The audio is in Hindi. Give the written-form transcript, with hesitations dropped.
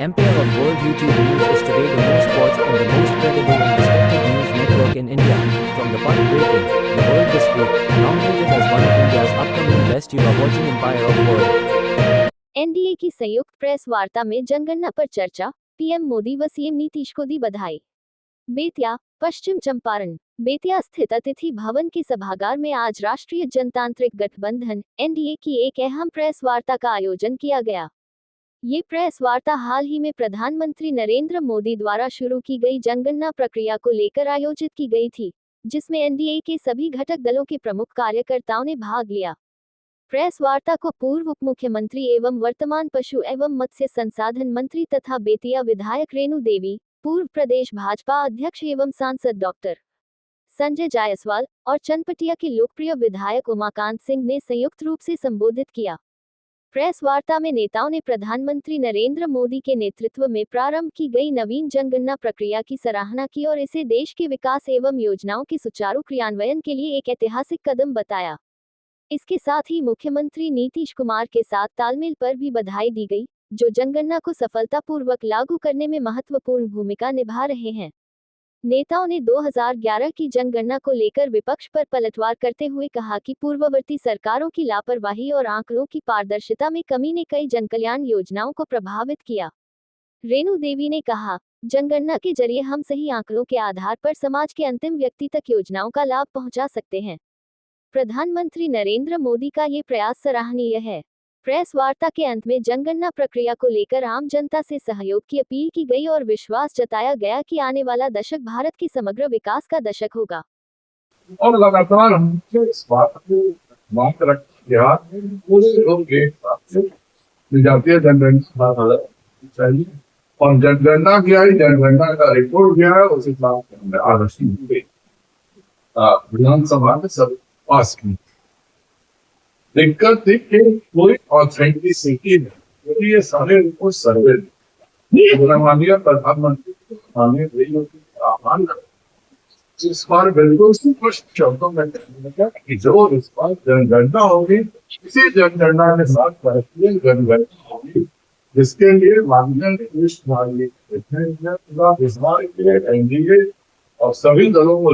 MPL of World YouTube News is today the most watched and the most credible and respected news network in India. From the part breaking, the world this week, nominated as one of India's upcoming best, you are watching Empire of World. NDA की संयुक्त प्रेस वार्ता में जनगणना पर चर्चा, पीएम मोदी व सीएम नीतीश को दी बधाई। बेतिया, पश्चिम चंपारण। बेतिया स्थित अतिथि भवन के सभागार में आज राष्ट्रीय जनतांत्रिक गठबंधन एनडीए की एक अहम प्रेस वार्ता का आयोजन किया गया। ये प्रेस वार्ता हाल ही में प्रधानमंत्री नरेंद्र मोदी द्वारा शुरू की गई जनगणना प्रक्रिया को लेकर आयोजित की गई थी, जिसमें एनडीए के सभी घटक दलों के प्रमुख कार्यकर्ताओं ने भाग लिया। प्रेस वार्ता को पूर्व उप मुख्यमंत्री एवं वर्तमान पशु एवं मत्स्य संसाधन मंत्री तथा बेतिया विधायक रेणु देवी, पूर्व प्रदेश भाजपा अध्यक्ष एवं सांसद डॉक्टर संजय जायसवाल और चनपटिया के लोकप्रिय विधायक उमाकांत सिंह ने संयुक्त रूप से संबोधित किया। प्रेस वार्ता में नेताओं ने प्रधानमंत्री नरेंद्र मोदी के नेतृत्व में प्रारंभ की गई नवीन जनगणना प्रक्रिया की सराहना की और इसे देश के विकास एवं योजनाओं के सुचारू क्रियान्वयन के लिए एक ऐतिहासिक कदम बताया। इसके साथ ही मुख्यमंत्री नीतीश कुमार के साथ तालमेल पर भी बधाई दी गई, जो जनगणना को सफलतापूर्वक लागू करने में महत्वपूर्ण भूमिका निभा रहे हैं। नेताओं ने 2011 की जनगणना को लेकर विपक्ष पर पलटवार करते हुए कहा कि पूर्ववर्ती सरकारों की लापरवाही और आंकड़ों की पारदर्शिता में कमी ने कई जनकल्याण योजनाओं को प्रभावित किया। रेणु देवी ने कहा, जनगणना के जरिए हम सही आंकड़ों के आधार पर समाज के अंतिम व्यक्ति तक योजनाओं का लाभ पहुंचा सकते हैं। प्रधानमंत्री नरेंद्र मोदी का ये प्रयास सराहनीय है। प्रेस वार्ता के अंत में जनगणना प्रक्रिया को लेकर आम जनता से सहयोग की अपील की गई और विश्वास जताया गया कि आने वाला दशक भारत के समग्र विकास का दशक होगा। और लगातार हमने इस बात को मांग रखी है, पूरे लोग जातीय जनगणना चाहिए और जनगणना किया है, जनगणना का रिपोर्ट दिया है, उस हिसाब से हमने आरक्षण विधानसभा में सब पास की। दिक्कत थी कि कोई ऑथेंटिसिटी नहीं, क्योंकि ये सारे रिपोर्ट सर्वे माननीय प्रधानमंत्री आह्वान करते इस बार बिल्कुल स्पष्ट शब्दों में कि जो इस बार जनगणना होगी, इसी जनगणना के साथ राष्ट्रीय जनगणना होगी, जिसके लिए माननीय नीतीश कुमार जी एनडीए और सभी दलों को